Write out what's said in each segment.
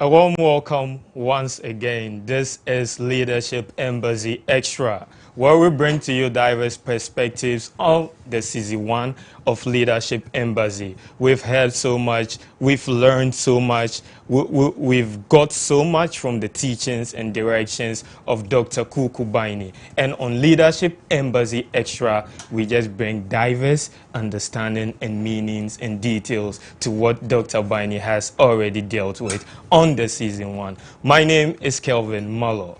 A warm welcome once again. This is Leadership Embassy Extra, where we bring to you diverse perspectives of the season 1 of Leadership Embassy. We've heard so much, we've learned so much, we've got so much from the teachings and directions of Dr. Kuku Baini. And on Leadership Embassy Extra, we just bring diverse understanding and meanings and details to what Dr. Baini has already dealt with on the season 1. My name is Kelvin Muller.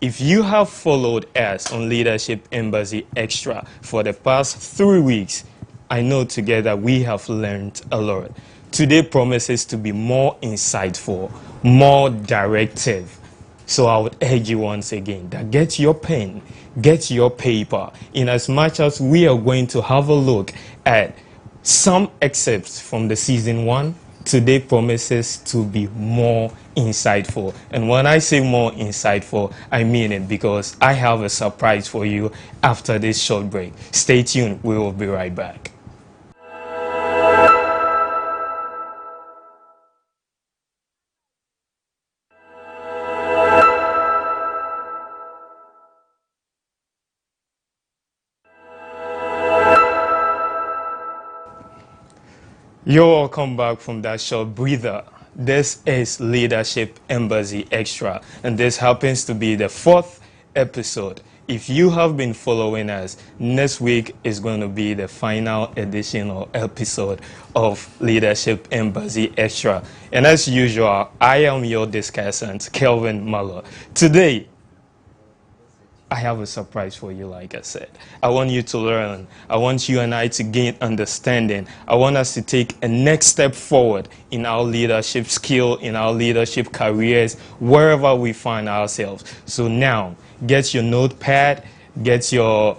If you have followed us on Leadership Embassy Extra for the past 3 weeks, I know together we have learned a lot. Today promises to be more insightful, more directive. So I would urge you once again that get your pen, get your paper, in as much as we are going to have a look at some excerpts from the season 1. Today promises to be more insightful. And when I say more insightful, I mean it, because I have a surprise for you after this short break. Stay tuned. We will be right back. You're welcome back from that short breather. This is Leadership Embassy Extra, and this happens to be the 4th episode. If you have been following us, next week is going to be the final edition or episode of Leadership Embassy Extra. And as usual, I am your discussant, Kelvin Muller. Today, I have a surprise for you, like I said. I want you to learn. I want you and I to gain understanding. I want us to take a next step forward in our leadership skill, in our leadership careers, wherever we find ourselves. So now, get your notepad, get your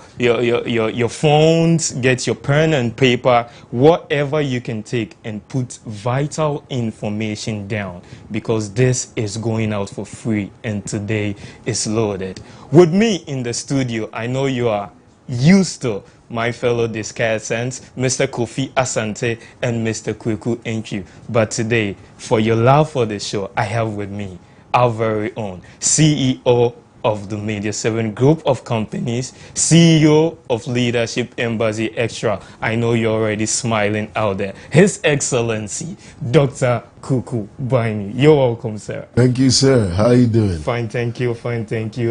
phones, get your pen and paper, whatever you can take, and put vital information down, because this is going out for free and today is loaded. With me in the studio, I know you are used to my fellow discussants, Mr. Kofi Asante and Mr. Kweku Enchu. But today, for your love for the show, I have with me our very own CEO of the Media 7 Group of Companies, CEO of Leadership Embassy Extra. I know you're already smiling out there. His Excellency, Dr. Kuku Baini. You're welcome, sir. Thank you, sir. How are you doing? Fine, thank you,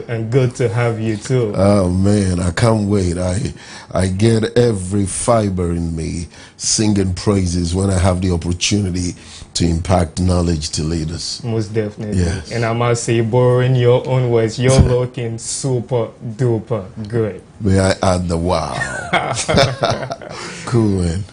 and good to have you too. Oh, man, I can't wait. I get every fiber in me singing praises when I have the opportunity to impact knowledge to leaders. Most definitely. Yes. And I must say, borrowing your own words, you're looking super duper good. May I add the wow? Cool, man.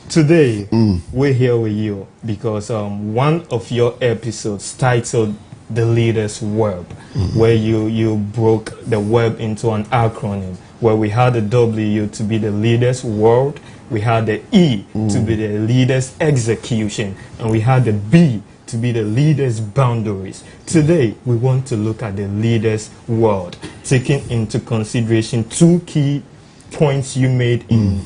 Today, we're here with you because one of your episodes titled The Leader's Web, where you broke the web into an acronym, where we had the W to be the leader's world, we had the E to be the leader's execution, and we had the B to be the leader's boundaries. Today, we want to look at the leader's world, taking into consideration 2 key points you made in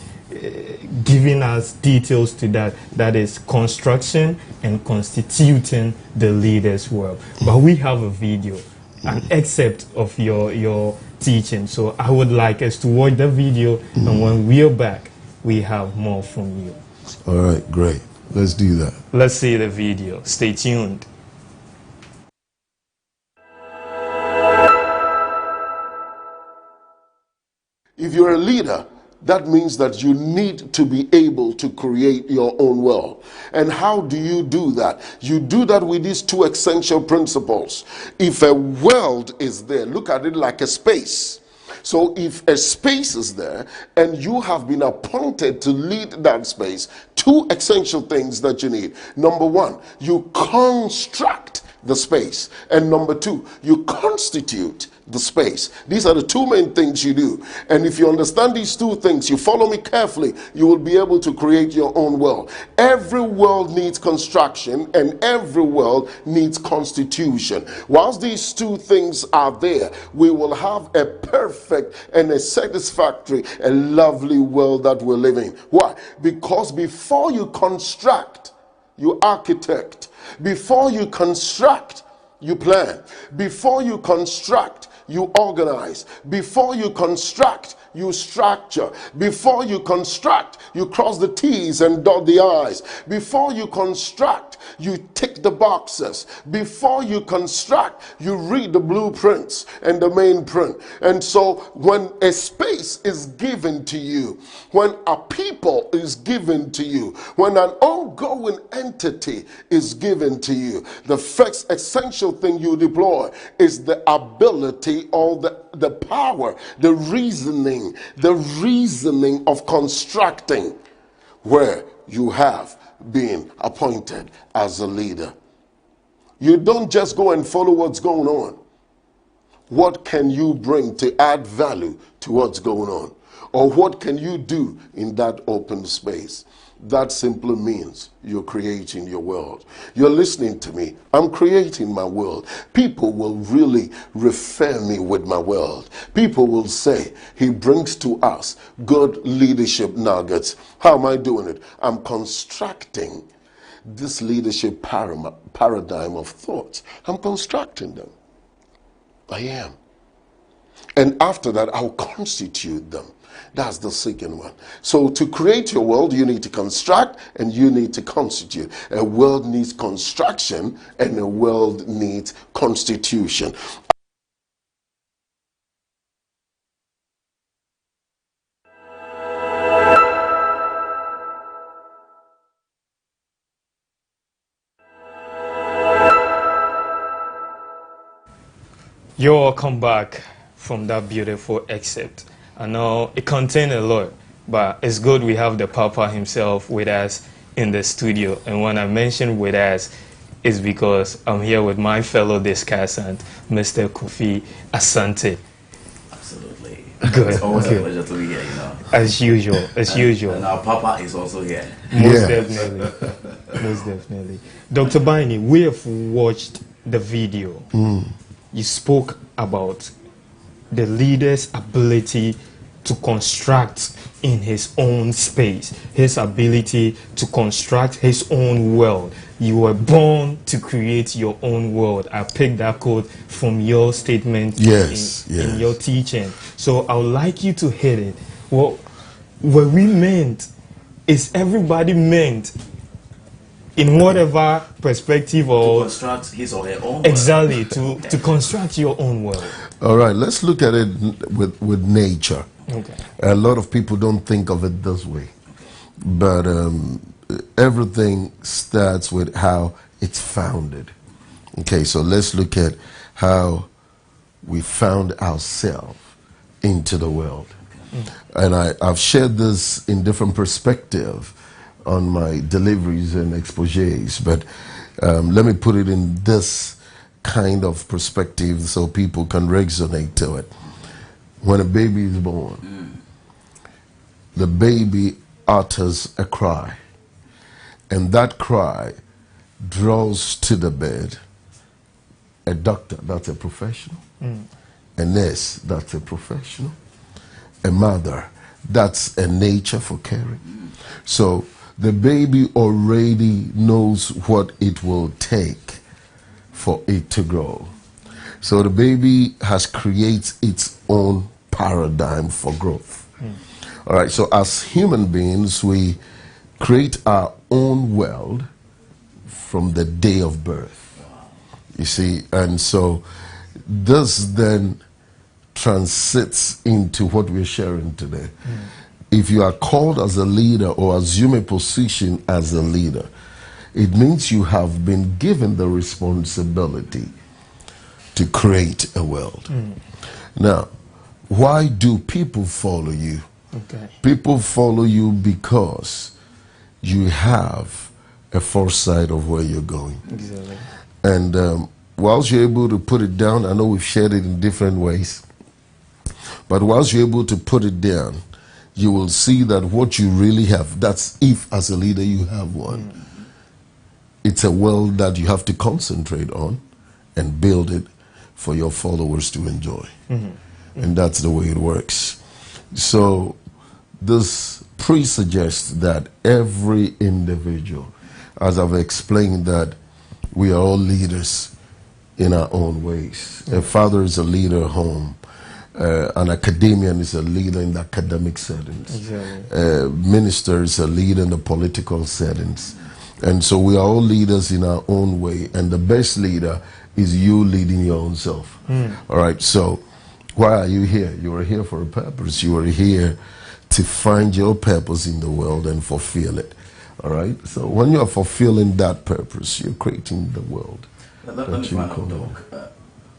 giving us details to that is construction and constituting the leader's world. But we have a video, an excerpt of your teaching, so I would like us to watch the video, and when we are back, we have more from you. All right, great. Let's do that. Let's see the video. Stay tuned. If you're a leader, that means that you need to be able to create your own world. And how do you do that? You do that with these 2 essential principles. If a world is there, look at it like a space. So if a space is there and you have been appointed to lead that space, 2 essential things that you need. Number 1, you construct the space. And number 2, you constitute the space. These are the 2 main things you do. And if you understand these 2 things, you follow me carefully, you will be able to create your own world. Every world needs construction and every world needs constitution. Whilst these 2 things are there, we will have a perfect and a satisfactory, a lovely world that we're living. Why? Because before you construct, you architect. Before you construct, you plan. Before you construct, you organize. Before you construct, you structure. Before you construct, you cross the T's and dot the I's. Before you construct, you tick the boxes. Before you construct, you read the blueprints and the main print. And so when a space is given to you, when a people is given to you, when an ongoing entity is given to you, the first essential thing you deploy is the ability or the power, the reasoning of constructing where you have been appointed as a leader. You don't just go and follow what's going on. What can you bring to add value to what's going on? Or what can you do in that open space? That simply means you're creating your world. You're listening to me. I'm creating my world. People will really refer me with my world. People will say, he brings to us good leadership nuggets. How am I doing it? I'm constructing this leadership paradigm of thoughts. I'm constructing them. I am. And after that, I'll constitute them. That's the second one. So to create your world, you need to construct and you need to constitute. A world needs construction and a world needs constitution. You're welcome back from that beautiful excerpt. I know it contained a lot, but it's good we have the Papa himself with us in the studio. And when I mention with us, it's because I'm here with my fellow discussant, Mr. Kofi Asante. Absolutely. Good. It's always Okay. a pleasure to be here, you know. As usual, as usual. And our Papa is also here. Most definitely. Most definitely. Dr. Baini, we have watched the video. You spoke about the leader's ability to construct in his own space, his ability to construct his own world. You were born to create your own world. I picked that quote from your statement in your teaching. So I would like you to hit it. What we meant is everybody meant in whatever perspective or to construct his or her own world. Exactly, to construct your own world. All right, let's look at it with nature. Okay. A lot of people don't think of it this way, but everything starts with how it's founded. Okay, so let's look at how we found ourselves into the world. And I've shared this in different perspectives on my deliveries and exposés, but let me put it in this kind of perspective so people can resonate to it. When a baby is born, the baby utters a cry, and that cry draws to the bed a doctor, that's a professional, a nurse, that's a professional, a mother, that's a nature for caring. So the baby already knows what it will take for it to grow. So the baby has created its own paradigm for growth. All right, so as human beings, we create our own world from the day of birth. You see, and so this then transits into what we're sharing today. If you are called as a leader or assume a position as a leader, it means you have been given the responsibility to create a world. Now, why do people follow you? Okay. People follow you because you have a foresight of where you're going. Exactly. And whilst you're able to put it down, I know we've shared it in different ways, but whilst you're able to put it down, you will see that what you really have, that's if as a leader you have one. It's a world that you have to concentrate on and build it for your followers to enjoy. And that's the way it works. So this pre-suggests that every individual, as I've explained, that We are all leaders in our own ways. A father is a leader at home. An academician is a leader in the academic settings. Exactly. Minister is a leader in the political settings. And so we are all leaders in our own way. And the best leader is you leading your own self. All right, so why are you here? You are here for a purpose. You are here to find your purpose in the world and fulfill it. All right, so when you are fulfilling that purpose, you're creating the world. Let me find out, Doc.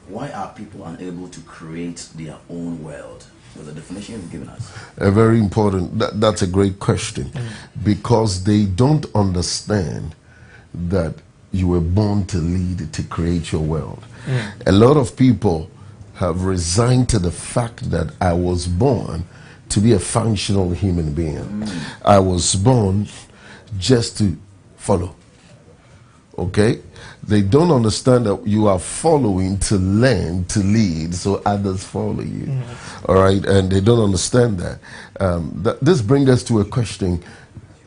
Why are people unable to create their own world? With the definition you've given us. A very important, that's a great question. Because they don't understand that you were born to lead, to create your world. A lot of people have resigned to the fact that I was born to be a functional human being. I was born just to follow. Okay? They don't understand that you are following to learn, to lead, so others follow you. All right? And they don't understand that. This brings us to a question.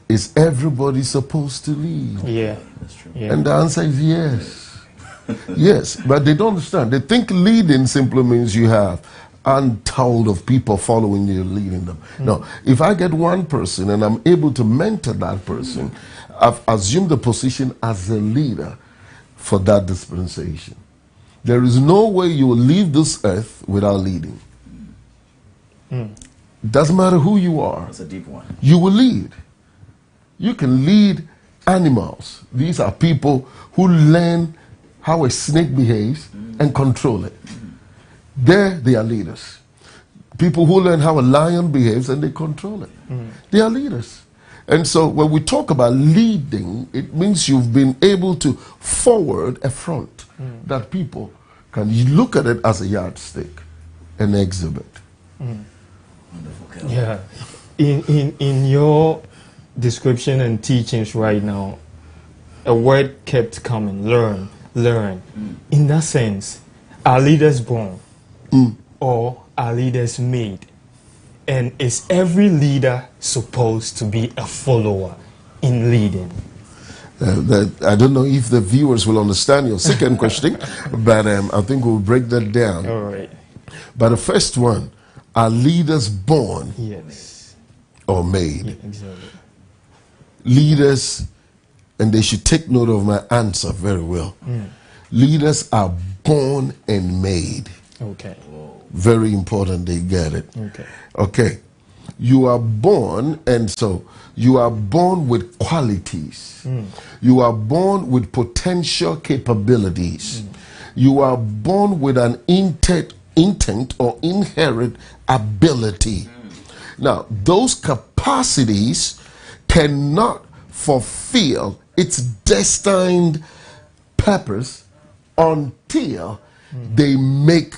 Is everybody supposed to lead? Yeah. That's true. Yeah. And the answer is yes. Yes, but they don't understand. They think leading simply means you have untold of people following you, leading them. No, if I get one person and I'm able to mentor that person, I've assumed the position as a leader for that dispensation. There is no way you will leave this earth without leading. Doesn't matter who you are, That's a deep one. you will lead. You can lead animals. These are people who learn how a snake behaves and control it. There, they are leaders. People who learn how a lion behaves and they control it. They are leaders. And so when we talk about leading, it means you've been able to forward a front that people can look at it as a yardstick, an exhibit. Wonderful, Kelvin. Yeah. In your description and teachings right now, a word kept coming, learn, learn. In that sense, are leaders born or are leaders made? And is every leader supposed to be a follower in leading? I don't know if the viewers will understand your second question, but I think we'll break that down. All right. But the first one, are leaders born Yes. or made? Yeah, exactly. Leaders, and they should take note of my answer very well. Leaders are born and made. Okay. Very important they get it. Okay. Okay. You are born, and so you are born with qualities. You are born with potential capabilities. You are born with an intent or inherent ability. Now, those capacities cannot fulfill its destined purpose until they make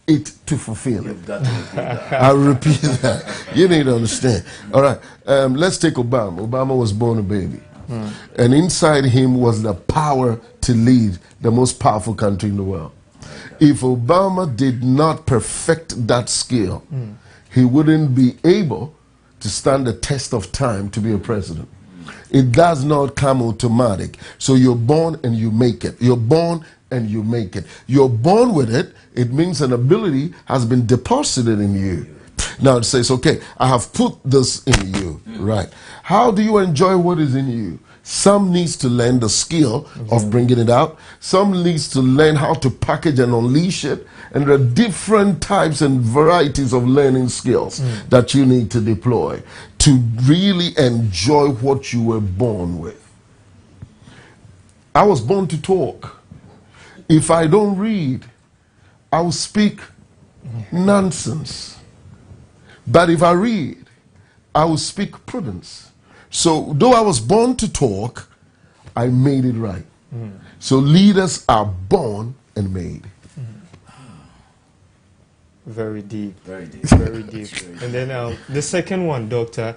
it to fulfill it. You've got to repeat that. I'll repeat that. You need to understand. All right. Let's take Obama. Obama was born a baby. And inside him was the power to lead the most powerful country in the world. If Obama did not perfect that skill, he wouldn't be able to stand the test of time to be a president. It does not come automatic. So you're born and you make it. You're born and you make it. You're born with it. It means an ability has been deposited in you. Now it says, okay, I have put this in you. Right. How do you enjoy what is in you? Some needs to learn the skill of bringing it out. Some needs to learn how to package and unleash it. And there are different types and varieties of learning skills that you need to deploy to really enjoy what you were born with. I was born to talk. If I don't read, I will speak nonsense. But if I read, I will speak prudence. So though I was born to talk, I made it right. So leaders are born and made. Very deep. Very deep. Very deep. And then the second one, Doctor,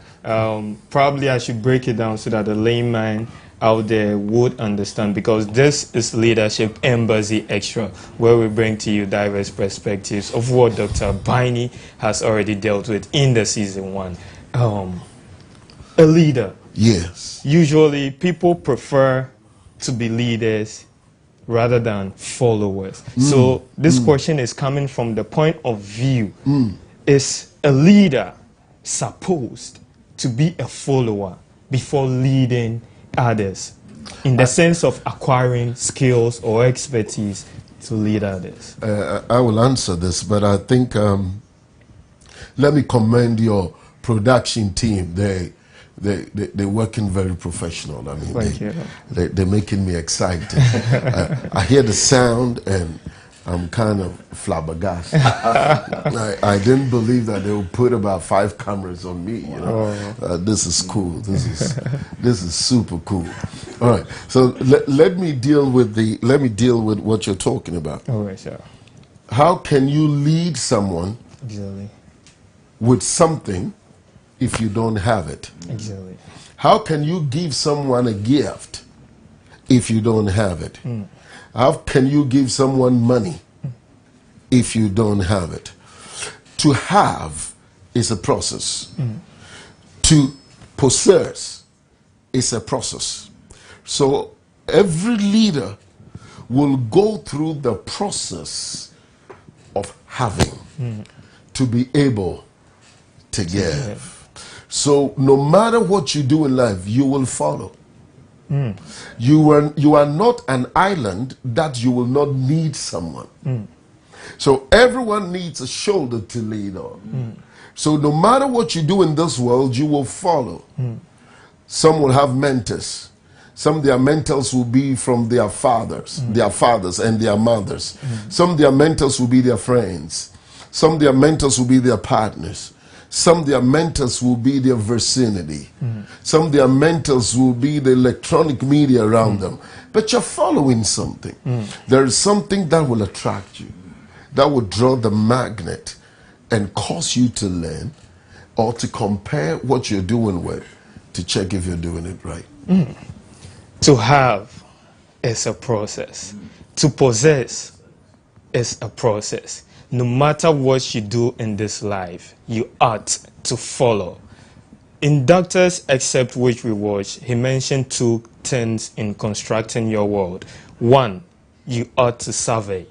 probably I should break it down so that the layman out there would understand, because this is Leadership Embassy Extra, where we bring to you diverse perspectives of what Dr. Baini has already dealt with in the season 1. A leader. Yes. Usually people prefer to be leaders rather than followers? So this question is coming from the point of view. Is a leader supposed to be a follower before leading others, in the sense of acquiring skills or expertise to lead others? I will answer this, but I think let me commend your production team. They're working very professional. I mean, Thank you. They're making me excited. I hear the sound and I'm kind of flabbergasted. I didn't believe that they would put about 5 cameras on me. You know, this is cool. This is super cool. All right, so let me deal with what you're talking about. All right, sir. How can you lead someone Exactly. with something if you don't have it? Exactly. How can you give someone a gift if you don't have it? How can you give someone money if you don't have it? To have is a process. To possess is a process. So every leader will go through the process of having to be able to give. So no matter what you do in life, you will follow. You are not an island that you will not need someone. So everyone needs a shoulder to lean on. So no matter what you do in this world, you will follow. Some will have mentors. Some of their mentors will be from their fathers and their mothers. Some of their mentors will be their friends. Some of their mentors will be their partners. Some of their mentors will be their vicinity. Some of their mentors will be the electronic media around them. But you're following something. There is something that will attract you, that will draw the magnet and cause you to learn or to compare what you're doing with to check if you're doing it right. To have is a process. To possess is a process. No matter what you do in this life, you ought to follow. In Doctors Except Which We Watch, he mentioned 2 things in constructing your world. 1, you ought to survey,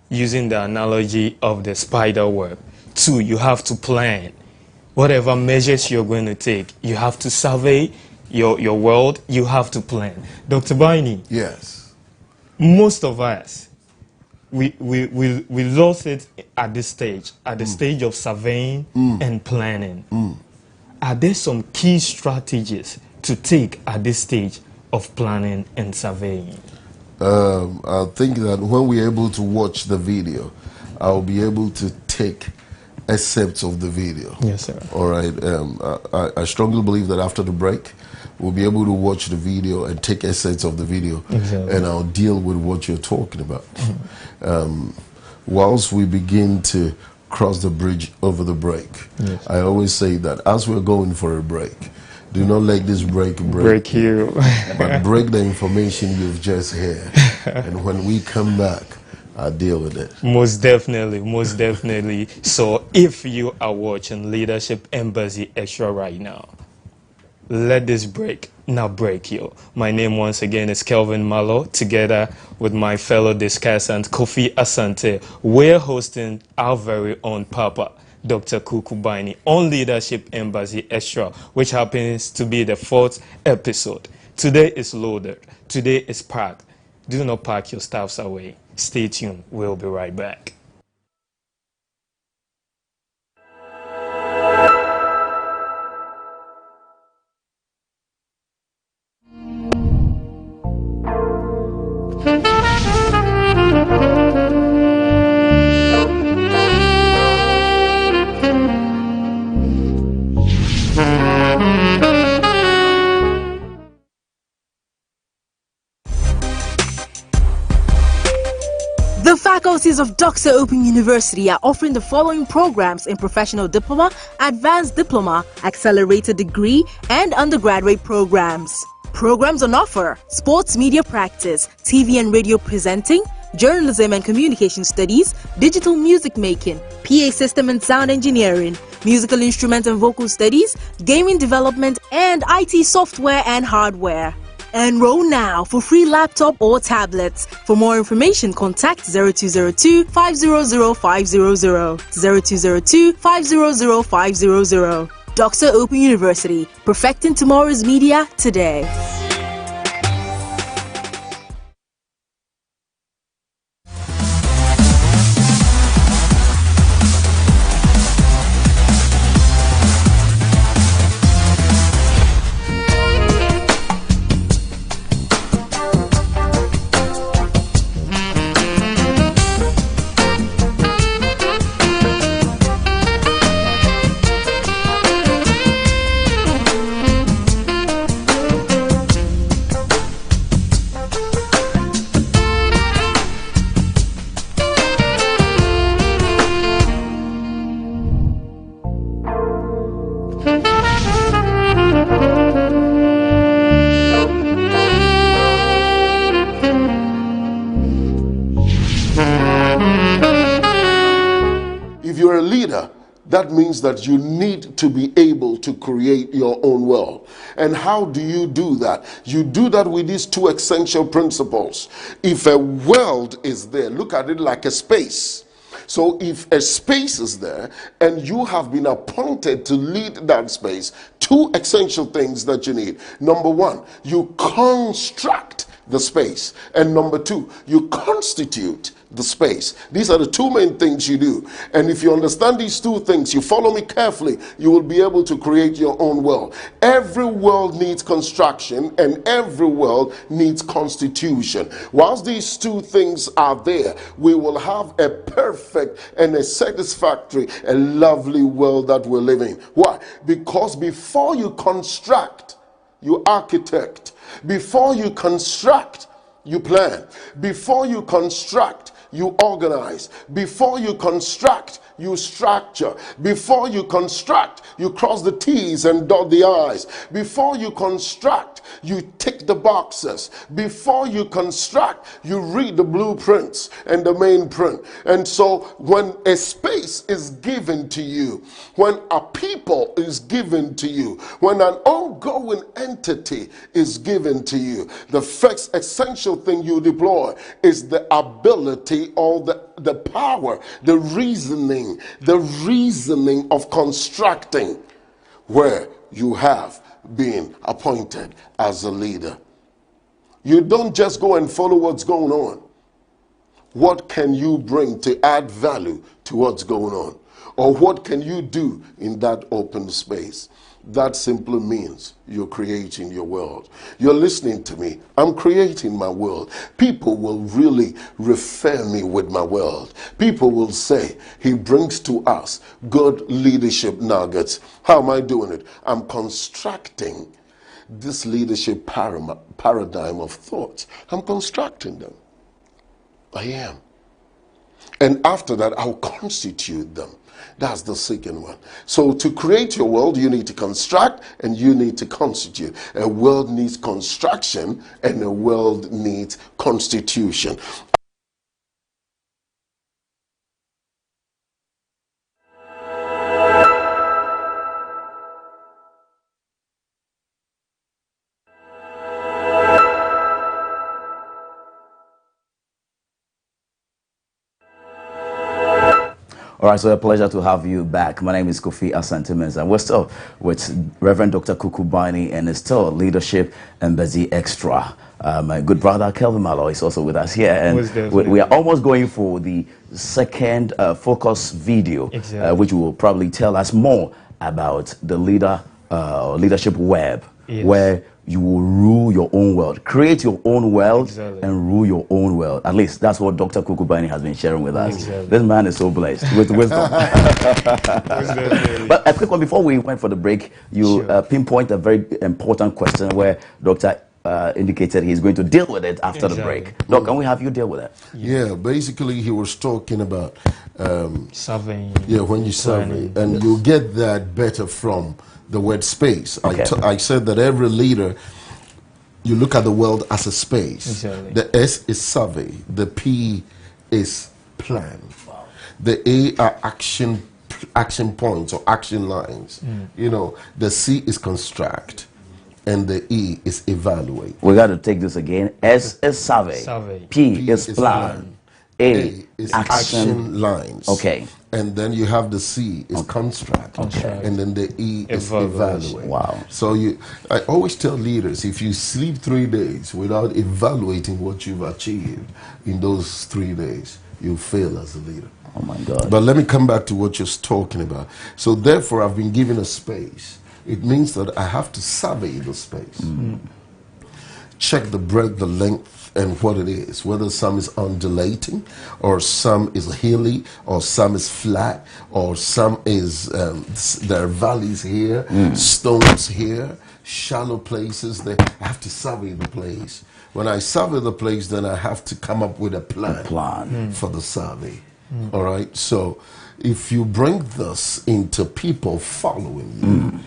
using the analogy of the spider web. 2, you have to plan. Whatever measures you're going to take, you have to survey your world, you have to plan. Dr. Baini, Yes. most of us, we lost it at this stage, at the stage of surveying and planning. Are there some key strategies to take at this stage of planning and surveying? I think that when we're able to watch the video, I'll be able to take excerpts of the video. Yes, sir. All right. I strongly believe that after the break, we'll be able to watch the video and take excerpts of the video, Exactly. and I'll deal with what you're talking about. Whilst we begin to cross the bridge over the break, Yes. I always say that as we're going for a break, do not let this break Break you. but break the information you've just heard. And when we come back, I'll deal with it. Most definitely, most definitely. So if you are watching Leadership Embassy Extra right now, let this break not break you. My name once again is Kelvin Malo, together with my fellow discussant Kofi Asante. We're hosting our very own Papa, Dr. Kuku Baini, on Leadership Embassy Extra, which happens to be the 4th episode. Today is loaded. Today is packed. Do not pack your stuffs away. Stay tuned. We'll be right back. The faculties of Doxa Open University are offering the following programs in Professional Diploma, Advanced Diploma, Accelerated Degree, and Undergraduate programs. Programs on offer: Sports Media Practice, TV and Radio Presenting, Journalism and Communication Studies, Digital Music Making, PA System and Sound Engineering, Musical Instrument and Vocal Studies, Gaming Development, and IT Software and Hardware. Enroll now for free laptop or tablets. For more information, contact 0202 500 500, 0202 500 500. Doxa Open University, perfecting tomorrow's media today. If you're a leader, that means that you need to be able to create your own world. And how do you do that? You do that with these two essential principles. If a world is there, look at it like a space. So if a space is there and you have been appointed to lead that space, two essential things that you need. Number one, you construct the space. And number two, you constitute the space. These are the two main things you do. And if you understand these two things, you follow me carefully, you will be able to create your own world. Every world needs construction and every world needs constitution. Whilst these two things are there, we will have a perfect and a satisfactory, a lovely world that we're living. Why? Because before you construct, you architect. Before you construct, you plan. Before you construct, you organize. Before you construct, you structure. Before you construct, you cross the T's and dot the I's. Before you construct, you tick the boxes. Before you construct, you read the blueprints and the main print. And so when a space is given to you, when a people is given to you, when an ongoing entity is given to you, the first essential thing you deploy is the ability or the power, the reasoning of constructing, where you have been appointed as a leader. You don't just go and follow what's going on. What can you bring to add value to what's going on? Or what can you do in that open space? That simply means you're creating your world. You're listening to me. I'm creating my world. People will really refer me with my world. People will say, he brings to us good leadership nuggets. How am I doing it? I'm constructing this leadership paradigm of thoughts. I'm constructing them. I am. And after that, I'll constitute them. That's the second one. So to create your world, you need to construct and you need to constitute. A world needs construction and a world needs constitution. All right, so a pleasure to have you back. My name is Kofi Asante-Mensah, and we're still with Reverend Dr. Kuku Bani, and it's still Leadership Embassy Extra. My good brother Kelvin Malo is also with us here, and we are almost going for the second focus video, which will probably tell us more about the leadership web, where you will rule your own world, create your own world, and rule your own world. At least that's what Dr. Kuku Bani has been sharing with us. This man is so blessed with wisdom. But a quick one before we went for the break, you pinpoint a very important question where Dr. Indicated he's going to deal with it after the break. Doc, can we have you deal with it? Yeah, basically he was talking about surveying. Yeah, when you survey, and you get that better from the word space. I said that every leader, you look at the world as a space. The S is survey, the P is plan, the A are action points or action lines. You know, the C is construct, and the E is evaluate. We got to take this again. S is survey. Survey. P is plan. A is action. lines. Okay. And then you have the C is construct. Construct. And then the E is Evaluation. evaluate. Wow. So I always tell leaders, if you sleep 3 days without evaluating what you've achieved in those 3 days, you fail as a leader. Oh my God. But let me come back to what you're talking about. So therefore, I've been given a space. It means that I have to survey the space. Check the breadth, the length, and what it is. Whether some is undulating, or some is hilly, or some is flat, or some is, there are valleys here, stones here, shallow places. I have to survey the place. When I survey the place, then I have to come up with a plan, for the survey. All right? So if you bring this into people following you,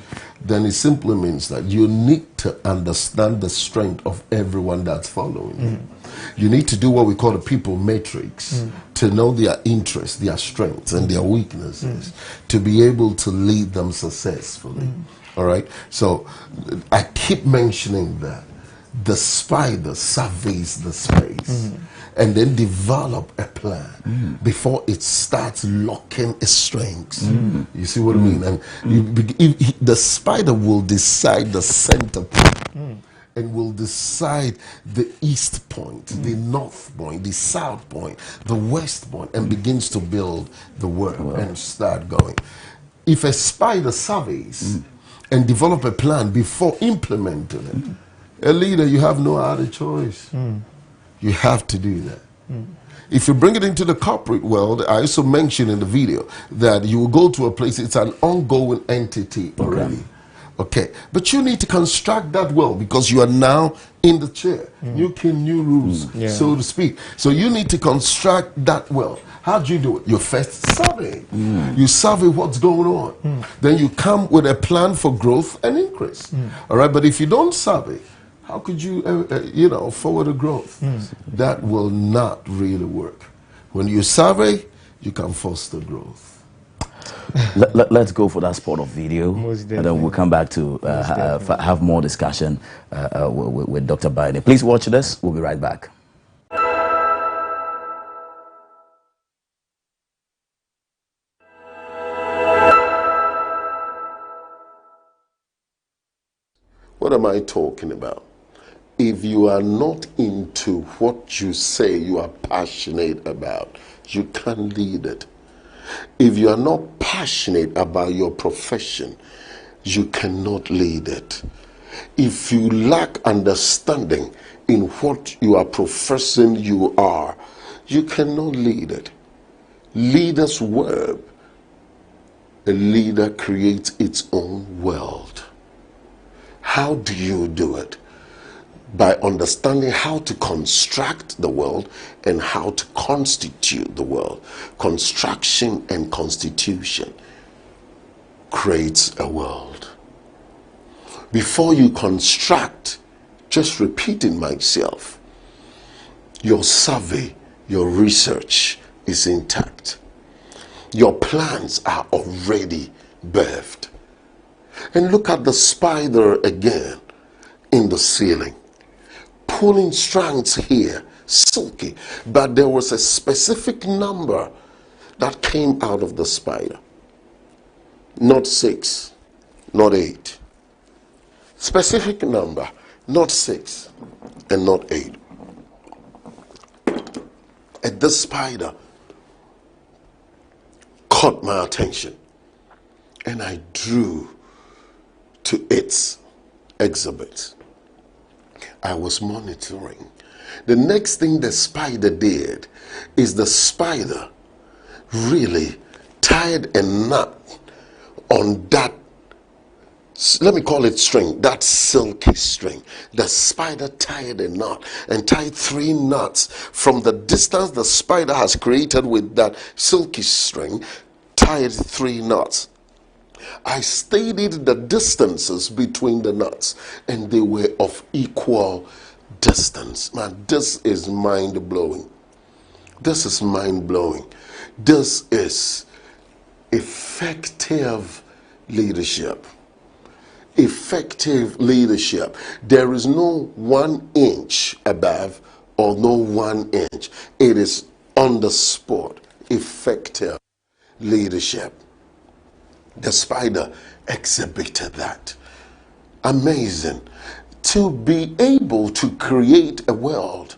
then it simply means that you need to understand the strength of everyone that's following you. You need to do what we call the people matrix, to know their interests, their strengths, and their weaknesses, to be able to lead them successfully. All right? So I keep mentioning that the spider surveys the space and then develop a plan before it starts locking its strengths. You see what I mean? And the spider will decide the center point and will decide the east point, the north point, the south point, the west point, and begins to build the work and start going. If a spider surveys and develop a plan before implementing it, a leader, you have no other choice. You have to do that. If you bring it into the corporate world, I also mentioned in the video that you will go to a place, it's an ongoing entity already. Okay. But you need to construct that well, because you are now in the chair. New king, new rules, so to speak. So you need to construct that well. How do you do it? You first survey. You survey what's going on. Then you come with a plan for growth and increase. All right. But if you don't survey, how could you, forward a growth? That will not really work. When you survey, you can foster growth. Let's go for that spot of video, and then we'll come back to have more discussion with Dr. Baini. Please watch this. We'll be right back. What am I talking about? If you are not into what you say you are passionate about, you can't lead it. If you are not passionate about your profession, you cannot lead it. If you lack understanding in what you are professing you are, you cannot lead it. Leader's verb. A leader creates its own world. How do you do it? By understanding how to construct the world and how to constitute the world. Construction and constitution creates a world. Before you construct, just repeating myself, your survey, your research is intact. Your plans are already birthed. And look at the spider again in the ceiling. Pulling strands here, silky, but there was a specific number that came out of the spider. Not 6, not 8. Specific number, not 6 and not 8. And this spider caught my attention, and I drew to its exhibit. I was monitoring. The next thing the spider did is the spider really tied a knot on that, let me call it string, that silky string. The spider tied a knot and tied 3 knots from the distance the spider has created with that silky string, tied 3 knots. I studied the distances between the knots, and they were of equal distance. Man, this is mind-blowing. This is mind-blowing. This is effective leadership. Effective leadership. There is no 1 inch above or no 1 inch. It is on the spot. Effective leadership. The spider exhibited that. Amazing. To be able to create a world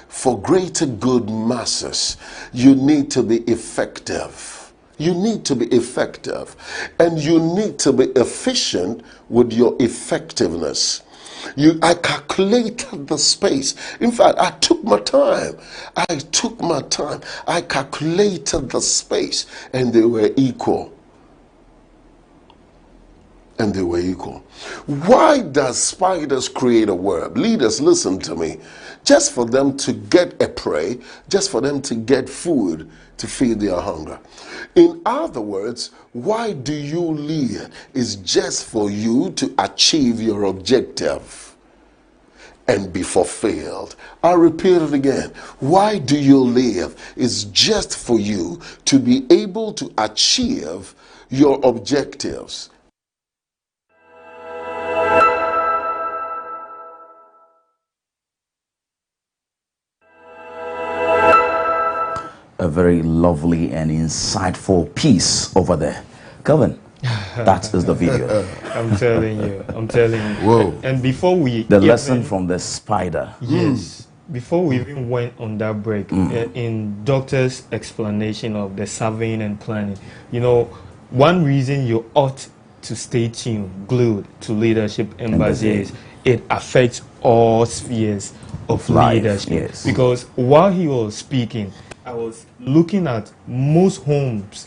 for greater good masses, you need to be effective. You need to be effective. And you need to be efficient with your effectiveness. I calculated the space. In fact, I took my time. I calculated the space, and they were equal. And they were equal. Why does spiders create a web? Leaders, listen to me. Just for them to get a prey, just for them to get food to feed their hunger. In other words, why do you lead? Is just for you to achieve your objective and be fulfilled. I repeat it again. Why do you live? Is just for you to be able to achieve your objectives. A very lovely and insightful piece over there. Kelvin, that is the video. I'm telling you. Whoa. And before we... The lesson from the spider. Yes. Before we even went on that break, in Doctor's explanation of the surveying and planning, you know, one reason you ought to stay tuned, glued to Leadership Embassy is it affects all spheres of Life, leadership. yes. Because while he was speaking, I was looking at most homes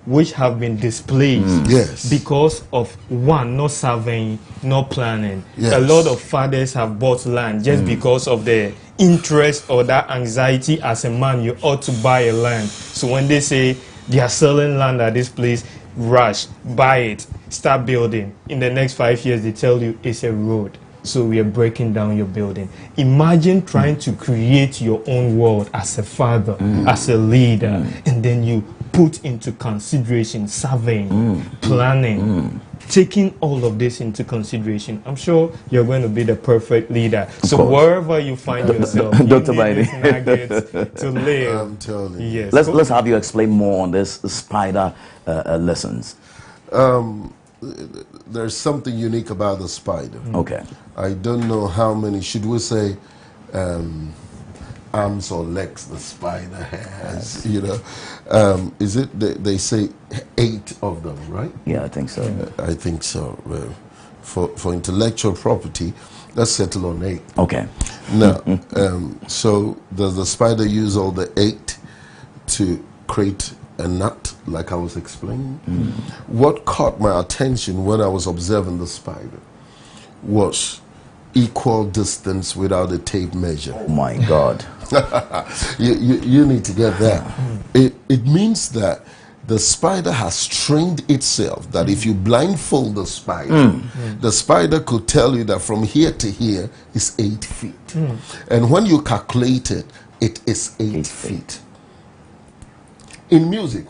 which have been displaced Yes. because of one, not surveying, not planning. Yes. A lot of fathers have bought land just because of the interest or that anxiety as a man, you ought to buy a land. So when they say they are selling land at this place, rush, buy it, start building. In the next 5 years, they tell you it's a road. So we are breaking down your building. Imagine trying to create your own world as a father, as a leader, and then you put into consideration surveying, planning, taking all of this into consideration. I'm sure you're going to be the perfect leader. So wherever you find yourself, you Dr. need these nuggets to live. I'm telling you. Yes. Let's have you explain more on this spider lessons. There's something unique about the spider. Okay. I don't know how many, should we say, arms or legs the spider has, you know. Is it, they say 8 of them, right? Yeah, I think so. I think so. For intellectual property, let's settle on 8. Okay. Now, so does the spider use all the 8 to create a nut, like I was explaining? What caught my attention when I was observing the spider was equal distance without a tape measure. Oh my God. you need to get that. It means that the spider has trained itself that if you blindfold the spider could tell you that from here to here is 8 feet. And when you calculate it, it is 8 feet. In music,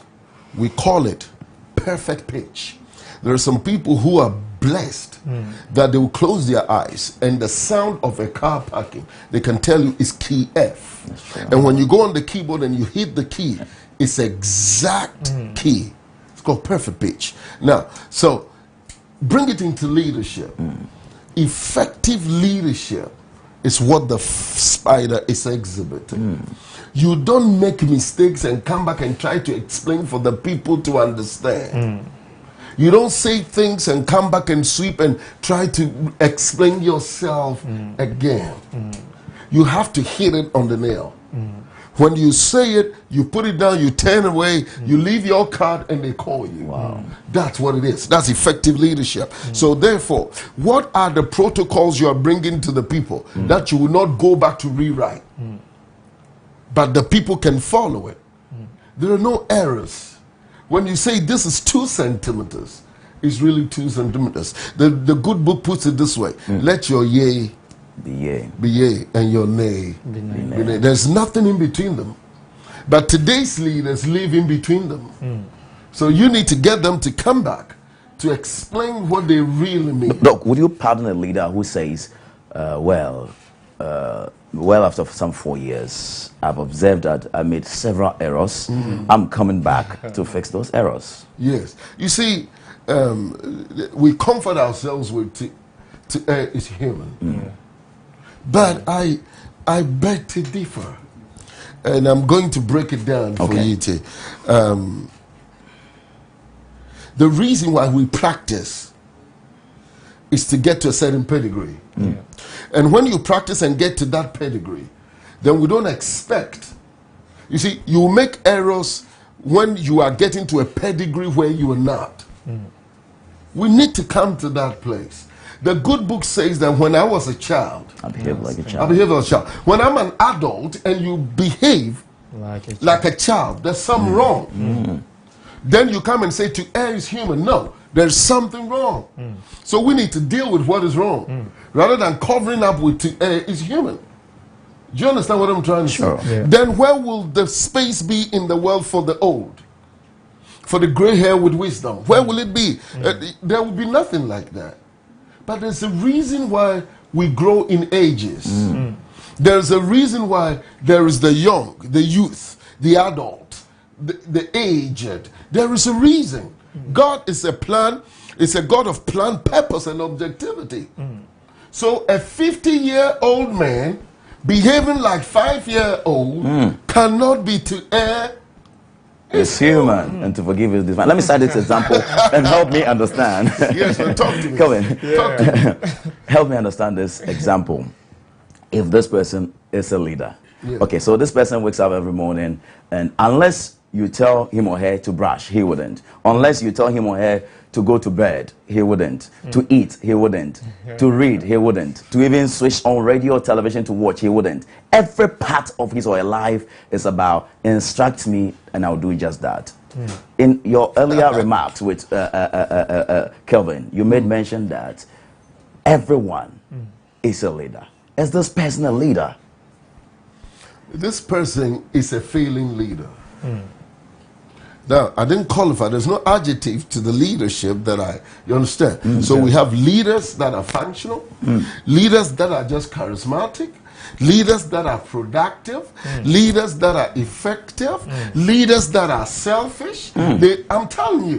we call it perfect pitch. There are some people who are blessed that they will close their eyes and the sound of a car parking, they can tell you is key F. And when you go on the keyboard and you hit the key, it's exact key. It's called perfect pitch. Now, so bring it into leadership. Effective leadership is what the spider is exhibiting. You don't make mistakes and come back and try to explain for the people to understand. You don't say things and come back and sweep and try to explain yourself again. You have to hit it on the nail. When you say it, you put it down, you turn away, you leave your card and they call you. Wow. That's what it is. That's effective leadership. So therefore, what are the protocols you are bringing to the people that you will not go back to rewrite? But the people can follow it. There are no errors. When you say this is 2 centimeters, it's really 2 centimeters. The good book puts it this way. Let your yea be yea and your nay be nay. There's nothing in between them. But today's leaders live in between them. So you need to get them to come back to explain what they really mean. Doc, would you pardon a leader who says, well, after some 4 years, I've observed that I made several errors. I'm coming back to fix those errors. Yes. You see, we comfort ourselves with to err is human. But I beg to differ. And I'm going to break it down for you to. The reason why we practice is to get to a certain pedigree. And when you practice and get to that pedigree, then we don't expect. You see, you make errors when you are getting to a pedigree where you are not. We need to come to that place. The good book says that when I was a child, I behaved like a I child. behaved like a child. When I'm an adult and you behave like a child, there's something wrong. Then you come and say to err is human. No, there's something wrong. So we need to deal with what is wrong rather than covering up with to err is human. Do you understand what I'm trying to say? Then where will the space be in the world for the old? For the gray hair with wisdom? Where will it be? There will be nothing like that. But there's a reason why we grow in ages. There's a reason why there is the young, the youth, the adult, the aged. There is a reason. God is a plan. It's a God of plan, purpose, and objectivity. So a 50-year-old man behaving like 5-year-old cannot be to err. It's human, and to forgive is divine. Let me cite this example and help me understand. Yes, well, talk to me. Come in. Talk to me. Help me understand this example. If this person is a leader, okay, so this person wakes up every morning, and unless you tell him or her to brush, he wouldn't. Unless you tell him or her to go to bed, he wouldn't. To eat, he wouldn't. To read, he wouldn't. To even switch on radio or television to watch, he wouldn't. Every part of his or her life is about instruct me and I'll do just that. In your earlier remarks with Kelvin, you made mention that everyone is a leader. Is this person a leader? This person is a failing leader. Now, I didn't qualify. There's no adjective to the leadership that you understand. So we have leaders that are functional, leaders that are just charismatic, leaders that are productive, leaders that are effective, leaders that are selfish. I'm telling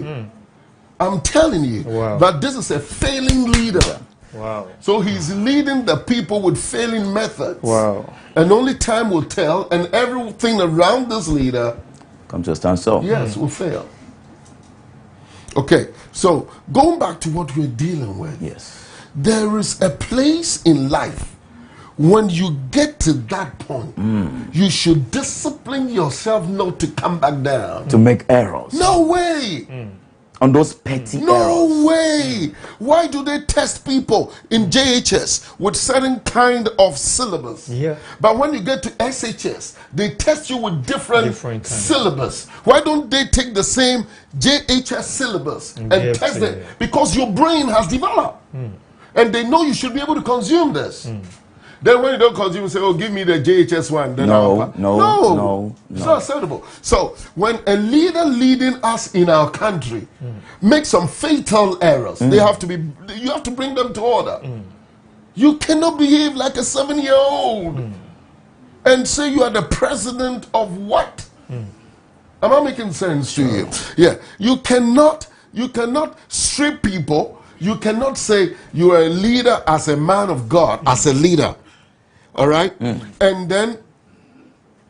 you, but this is a failing leader. So he's leading the people with failing methods. And only time will tell, and everything around this leader come to a standstill. Yes, will fail. Okay, so going back to what we're dealing with. Yes. There is a place in life when you get to that point, you should discipline yourself not to come back down. To make errors. No way. On those petty errors. No way. Why do they test people in JHS with certain kind of syllabus? But when you get to SHS, they test you with different syllabus. Why don't they take the same JHS syllabus and test it? Because your brain has developed. And they know you should be able to consume this. Then when you don't consume, you say, oh, give me the JHS one. Then no. It's not acceptable. So when a leader leading us in our country makes some fatal errors, you have to bring them to order. You cannot behave like a 7-year-old and say you are the president of what? Am I making sense to you? Yeah. You cannot strip people. You cannot say you are a leader as a man of God, as a leader. All right? And then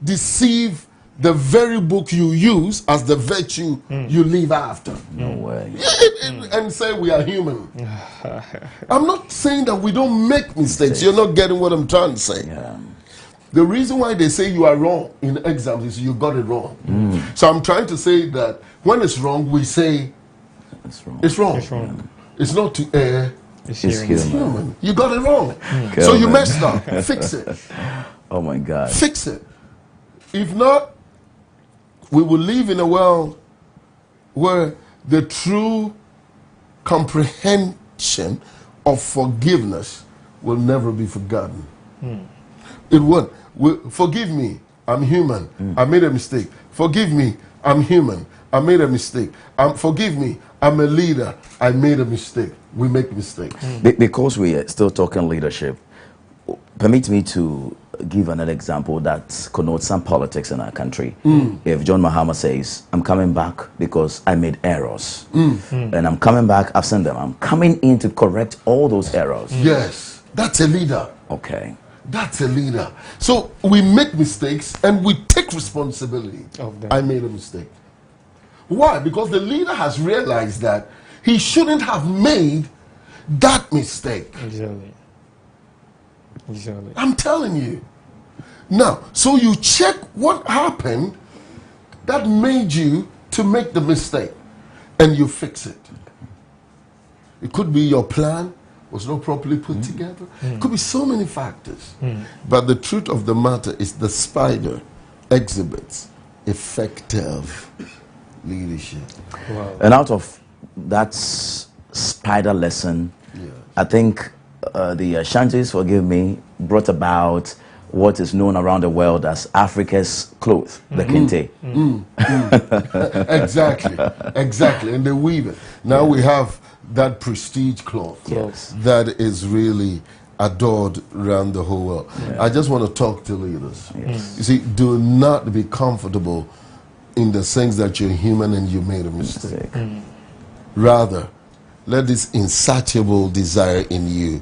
deceive the very book you use as the virtue you live after. No way. And say we are human. I'm not saying that we don't make mistakes. You're not getting what I'm trying to say. The reason why they say you are wrong in exams is you got it wrong. So I'm trying to say that when it's wrong, we say it's wrong. It's wrong. It's not to err. It's human. You got it wrong. So you messed up. Fix it. Oh my God. Fix it. If not, we will live in a world where the true comprehension of forgiveness will never be forgotten. It won't. Forgive me, I'm human. I made a mistake. Forgive me, I'm human. I made a mistake. Forgive me. I'm a leader. I made a mistake. We make mistakes. Because we are still talking leadership, permit me to give another example that connotes some politics in our country. If John Mahama says, I'm coming back because I made errors, and I'm coming back, I've seen them, I'm coming in to correct all those errors. Yes, that's a leader. Okay. That's a leader. So we make mistakes and we take responsibility. Of them. I made a mistake. Why? Because the leader has realized that he shouldn't have made that mistake. Exactly. Exactly. I'm telling you. Now, so you check what happened that made you to make the mistake and you fix it. It could be your plan was not properly put together. It could be so many factors. But the truth of the matter is the spider exhibits effective leadership. Wow. And out of that spider lesson, I think the Ashantis, forgive me, brought about what is known around the world as Africa's cloth, the kente. Exactly. And they weave it. Now we have that prestige cloth Yes. that is really adored around the whole world. I just want to talk to leaders. You see, do not be comfortable in the sense that you're human and you made a mistake. Rather, let this insatiable desire in you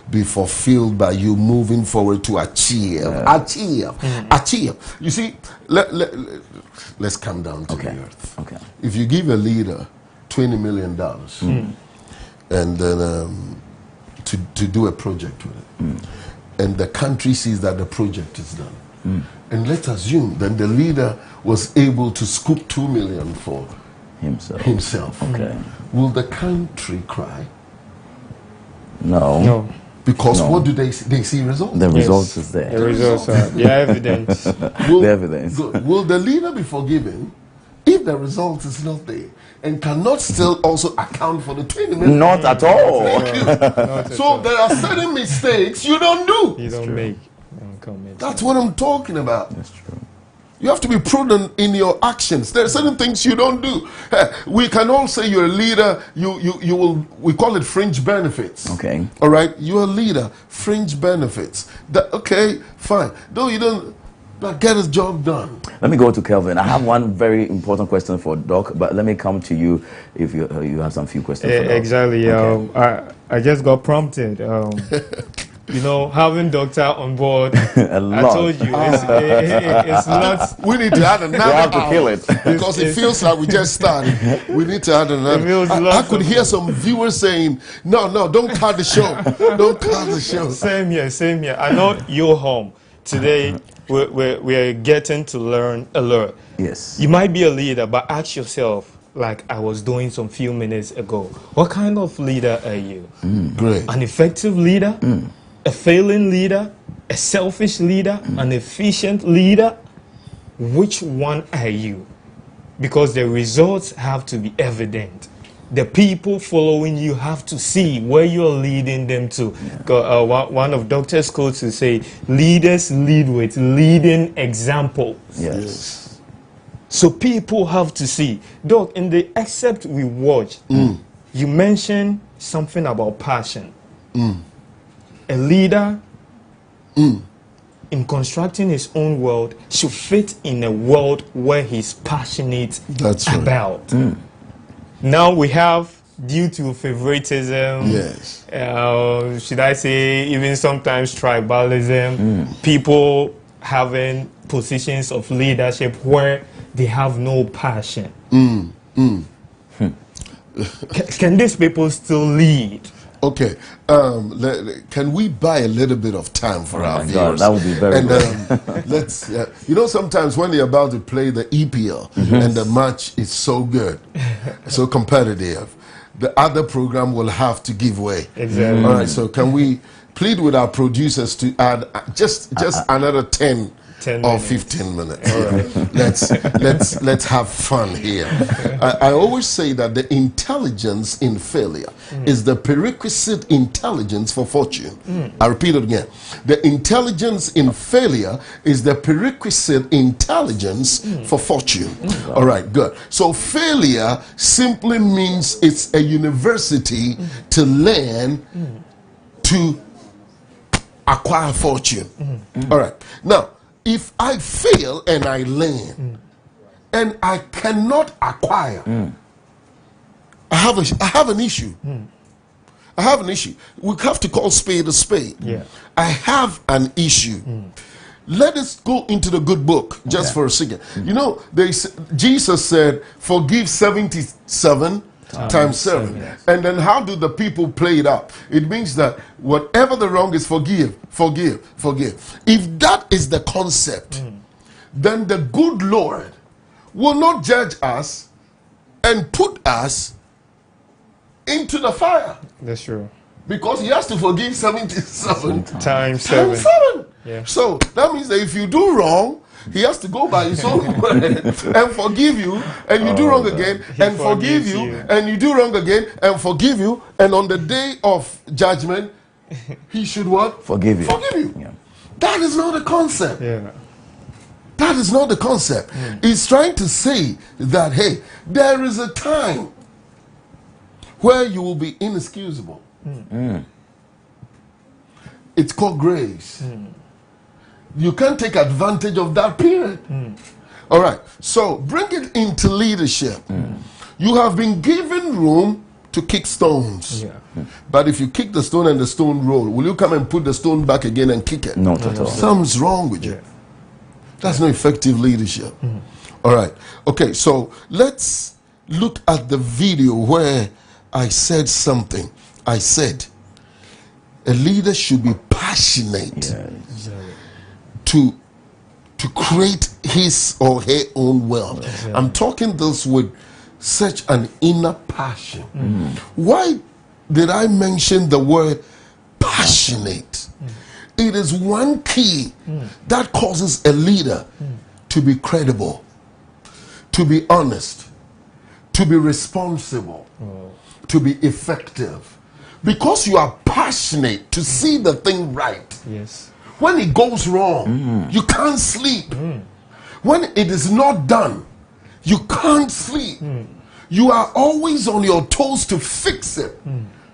be fulfilled by you moving forward to achieve. Achieve. You see, let's come down to the earth. Okay. If you give a leader $20 million and then to do a project with it, and the country sees that the project is done, and let's assume that the leader was able to scoop $2 million for himself. Okay. Will the country cry? No. Because what do they see? They see results. The results is there. The results are the evidence. Will, The evidence. Will the leader be forgiven if the result is not there and cannot still also account for the 20 million? Not at all. So there are certain mistakes you don't do. You don't make. Don't commit. That's what I'm talking about. That's true. You have to be prudent in your actions. There are certain things you don't do. We can all say you're a leader. You will. We call it fringe benefits. Okay. All right. You're a leader. Fringe benefits. Okay. Fine. Though you don't. But get his job done. Let me go to Kelvin. I have one very important question for Doc, but let me come to you if you have some few questions for Doc. Exactly. Okay. I just got prompted. You know, having doctor on board, A lot. I told you, it's not. We need to add another We have to hour kill it. because it feels like we just started. We need to add It another. feels I lots could of- hear some viewers saying, "No, don't cut the show. Don't cut the show." Same here. I know you're home. Today, we're getting to learn a lot. Yes. You might be a leader, but ask yourself, like I was doing some few minutes ago, what kind of leader are you? Great. An effective leader? A failing leader? A selfish leader? An efficient leader? Which one are you? Because the results have to be evident. The people following you have to see where you're leading them to. One of Dr. Scott will say, leaders lead with leading examples. Yes. So people have to see. Doc, in the excerpt we watched, you mentioned something about passion. A leader in constructing his own world should fit in a world where he's passionate That's right. about. Now we have, due to favoritism, Yes. should I say even sometimes tribalism, people having positions of leadership where they have no passion. Can these people still lead? Okay. Can we buy a little bit of time for our my viewers? God, that would be very and, good. let's. You know, sometimes when they're about to play the EPL and the match is so good, so competitive, the other program will have to give way. Exactly. All right. So can we plead with our producers to add just another 10 10 or minutes. 15 minutes. Let's have fun here. I always say that the intelligence in failure is the prerequisite intelligence for fortune. I repeat it again. The intelligence in failure is the prerequisite intelligence for fortune. All right, good. So failure simply means it's a university to learn to acquire fortune. All right. Now, if I fail and I learn and I cannot acquire, I have an issue. I have an issue. We have to call spade a spade. Yeah. I have an issue. Let us go into the good book just for a second. You know, Jesus said, forgive 77 times 7. Yes. And then how do the people play it up? It means that whatever the wrong is, forgive. If that is the concept, then the good Lord will not judge us and put us into the fire, That's true. because he has to forgive 77 Times 7. times 7. Yeah. So that means that if you do wrong, he has to go by his own word and forgive you, and you do wrong again, and forgive forgives you, you. and you do wrong again, and forgive you, and on the day of judgment, he should what? Forgive you. Forgive you. Yeah. That is not the concept. Yeah. That is not the concept. He's trying to say that, hey, there is a time where you will be inexcusable. It's called grace. You can't take advantage of that period. All right. So bring it into leadership. You have been given room to kick stones. Yeah. But if you kick the stone and the stone roll, will you come and put the stone back again and kick it? Not at all. Something's wrong with you. Yeah. That's not effective leadership. All right. Okay, so let's look at the video where I said something. I said a leader should be passionate to create his or her own world. I'm talking this with such an inner passion. Why did I mention the word passionate? It is one key that causes a leader to be credible, to be honest, to be responsible, to be effective. Because you are passionate to see the thing right. Yes. When it goes wrong, you can't sleep. When it is not done, you can't sleep. You are always on your toes to fix it,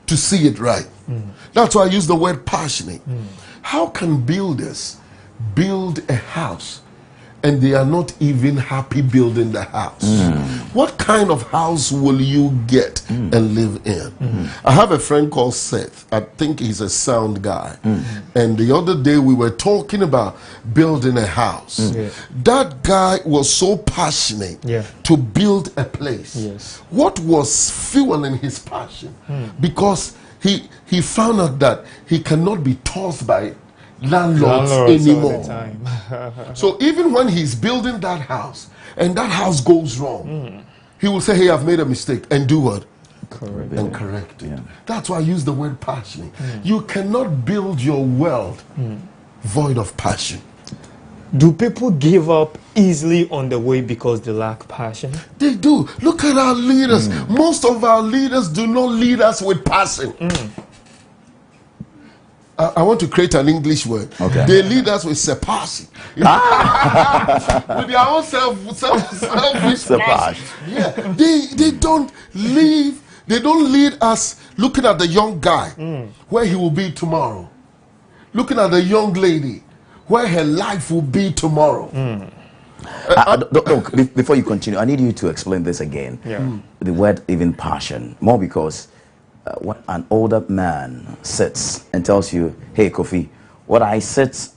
to see it right. That's why I use the word passionate. How can builders build a house and they are not even happy building the house? What kind of house will you get and live in? I have a friend called Seth. I think he's a sound guy. And the other day we were talking about building a house. That guy was so passionate to build a place. Yes. What was fueling his passion? Because he found out that he cannot be tossed by landlords anymore. All the time. So even when he's building that house and that house goes wrong, he will say, hey, I've made a mistake, and do what? Correct. And correct it. That's why I use the word passionate. You cannot build your world void of passion. Do people give up easily on the way because they lack passion? They do. Look at our leaders. Most of our leaders do not lead us with passion. I want to create an English word. Okay. They lead us with sepasi. With their own selfish Sepasi. Yeah. They don't leave. They don't lead us looking at the young guy where he will be tomorrow. Looking at the young lady where her life will be tomorrow. Look, before you continue, I need you to explain this again. The word even passion. More because when an older man sits and tells you, hey, Kofi, what I sit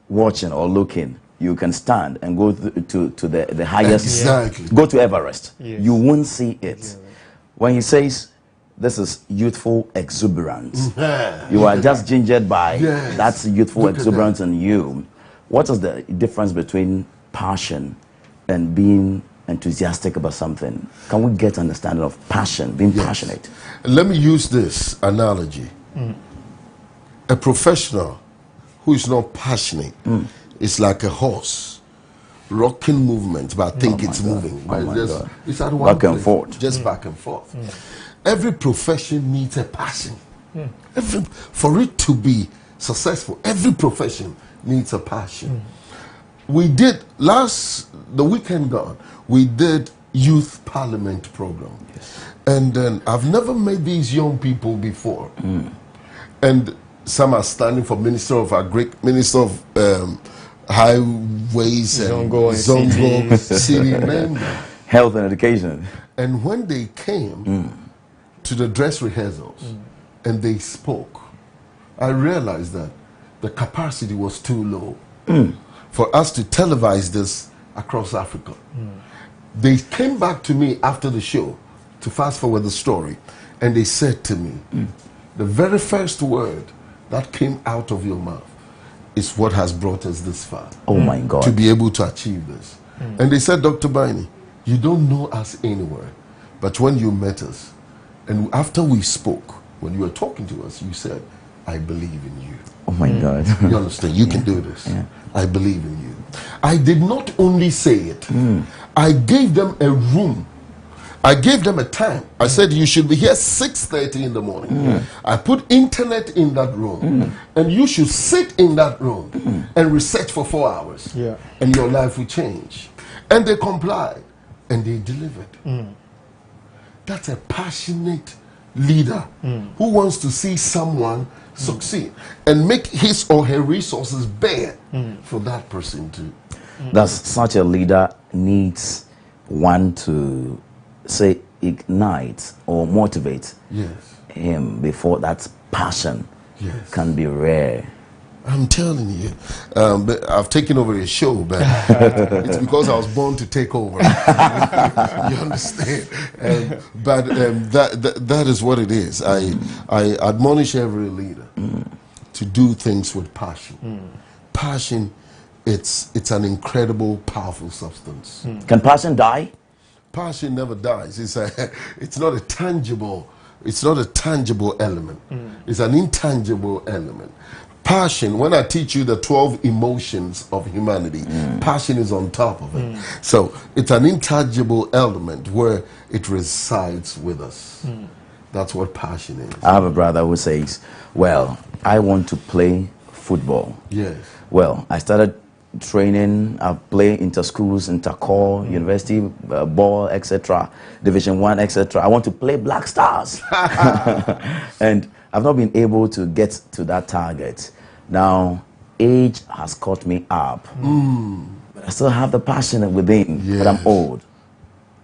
watching or looking, you can stand and go to the highest. Exactly. Go to Everest. Yes. You won't see it. When he says, this is youthful exuberance, you are just gingered by that youthful Look at exuberance in you. What is the difference between passion and being enthusiastic about something? Can we get understanding of passion, being passionate? Let me use this analogy. A professional who is not passionate It's like a horse, rocking movement, but I think it's God. moving. Oh But my it's, God. it's at one Back and place, forth. just back and forth. Every profession needs a passion. For it to be successful, every profession needs a passion. We did the weekend gone, we did youth parliament program. And then I've never met these young people before. And some are standing for Minister of Highways and Zongo and City, name them. Health and education. And when they came to the dress rehearsals and they spoke, I realized that the capacity was too low for us to televise this across Africa. They came back to me after the show to fast forward the story, and they said to me, the very first word that came out of your mouth is what has brought us this far. Oh my God. To be able to achieve this. And they said, Dr. Baini, you don't know us anywhere, but when you met us, and after we spoke, when you were talking to us, you said, I believe in you. Oh my God. You understand? You can do this. I believe in you. I did not only say it, I gave them a room. I gave them a time. I said, you should be here 6:30 in the morning. I put internet in that room. And you should sit in that room and research for 4 hours. Yeah. And your life will change. And they complied. And they delivered. That's a passionate leader who wants to see someone succeed and make his or her resources bear for that person to. Does such a leader needs one to say ignite or motivate Yes. him before that passion Yes. can be rare? I'm telling you, but I've taken over a show, but it's because I was born to take over. You understand? But that is what it is. I admonish every leader to do things with passion. Passion, it's an incredible, powerful substance. Can passion die? Passion never dies. It's not a tangible. It's not a tangible element. It's an intangible element. Passion, when I teach you the 12 emotions of humanity, passion is on top of it. So it's an intangible element where it resides with us. That's what passion is. I have a brother who says, well, I want to play football. Yes. Well, I started training. I play inter-schools, inter-corps, university, ball, etc., Division 1, etc. I want to play Black Stars. And I've not been able to get to that target. Now, age has caught me up. But I still have the passion within, but I'm Yes. old.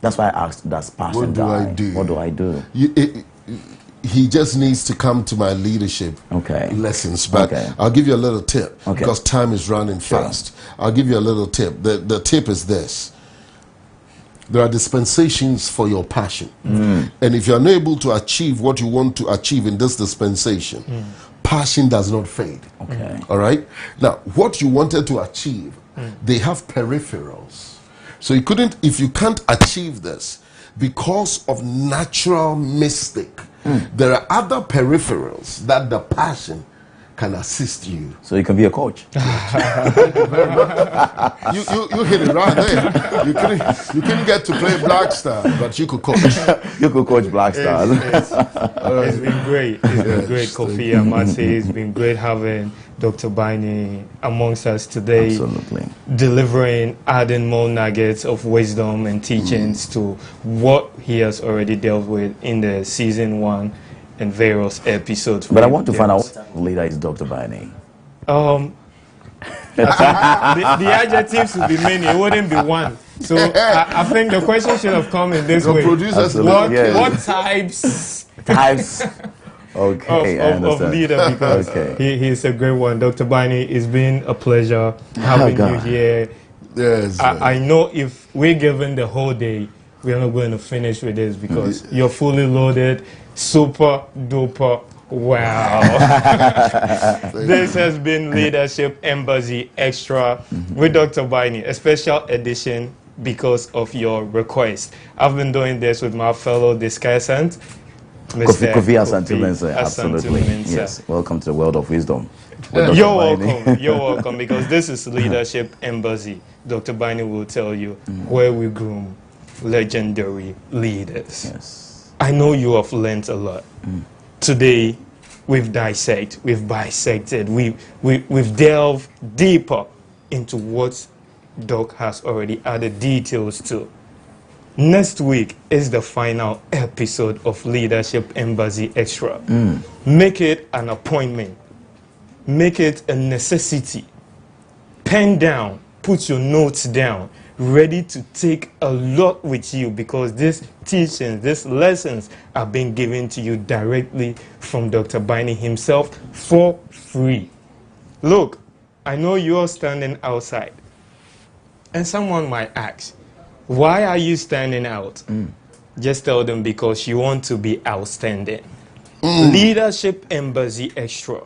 That's why I asked, does passion What do die? I do? What do I do? He just needs to come to my leadership lessons. But Okay. I'll give you a little tip Okay. because time is running fast. I'll give you a little tip. The tip is this. There are dispensations for your passion. And if you're unable to achieve what you want to achieve in this dispensation, passion does not fade. Okay. All right? Now, what you wanted to achieve, they have peripherals. So you couldn't, if you can't achieve this because of natural mistake, there are other peripherals that the passion can assist you. So you can be a coach. You hit it right there. You couldn't get to play Black Star, but you could coach. You could coach Black Stars. It's been great. It's been great, Kofi. I must say, it's been great having Dr. Baini amongst us today. Absolutely. Delivering, adding more nuggets of wisdom and teachings to what he has already dealt with in the season 1 and various episodes. But I want to find out what type of leader is Dr. Baini. The adjectives would be many, it wouldn't be one. So I think the question should have come in this Your way. producers Absolutely. Yeah. What types Types. Okay, I of understand. leader, because Okay. he's a great one. Dr. Baini, it's been a pleasure having you God. here. Yes. I know if we're given the whole day, we're not going to finish with this because you're fully loaded, super duper. Wow. This has been Leadership Embassy Extra with Dr. Baini, a special edition because of your request. I've been doing this with my fellow discussant, Mr. Kofi Asante Mensah, absolutely. Mensah. Yes. Welcome to the world of wisdom. Dr. You're Baini. welcome. You're welcome, because this is Leadership Embassy. Dr. Baini will tell you where we groom legendary leaders. Yes. I know you have learned a lot. Today, we've bisected, we've delved deeper into what Doc has already added details to. Next week is the final episode of Leadership Embassy Extra. Make it an appointment. Make it a necessity. Pen down, put your notes down, ready to take a lot with you, because these teachings, these lessons are being given to you directly from Dr. Baini himself for free. Look, I know you're standing outside, and someone might ask, why are you standing out? Just tell them, because you want to be outstanding. Leadership Embassy Extra.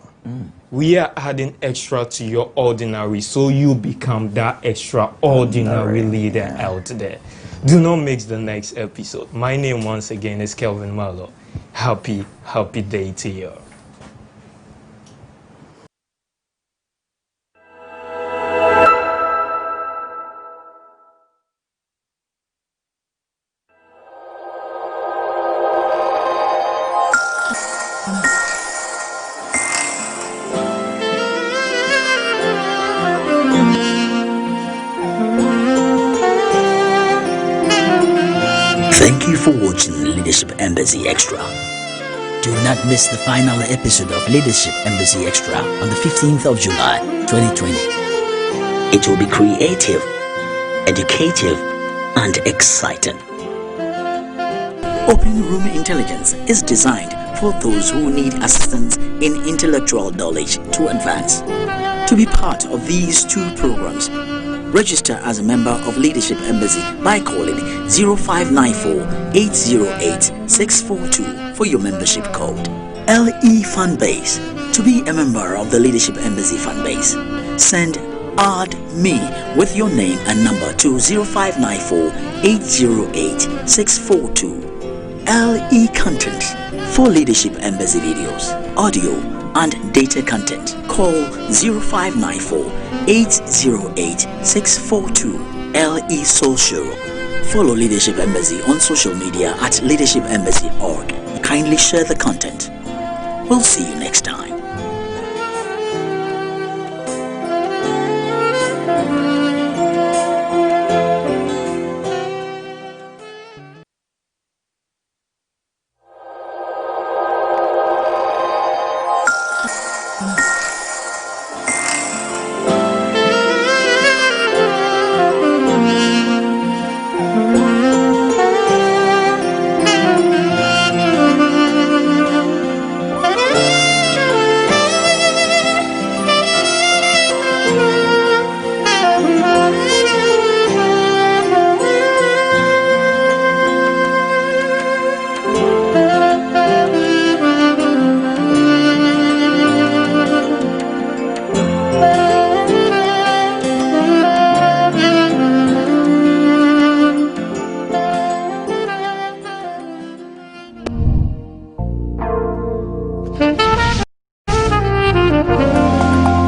We are adding extra to your ordinary, so you become that extraordinary leader out there. Do not miss the next episode. My name once again is Kelvin Marlowe. Happy day to you. Thank you for watching Leadership Embassy Extra. Do not miss the final episode of Leadership Embassy Extra on the 15th of July, 2020. It will be creative, educative, and exciting. Open Room Intelligence is designed for those who need assistance in intellectual knowledge to advance. To be part of these two programs, register as a member of Leadership Embassy by calling 0594-808-642 for your membership code. LE Fanbase. To be a member of the Leadership Embassy Fanbase, send "Add Me" with your name and number to 0594-808-642. LE Content. For Leadership Embassy videos, audio, and data content, call 0594-808-642. LE Social. Follow Leadership Embassy on social media at leadershipembassy.org. Kindly share the content. We'll see you next time.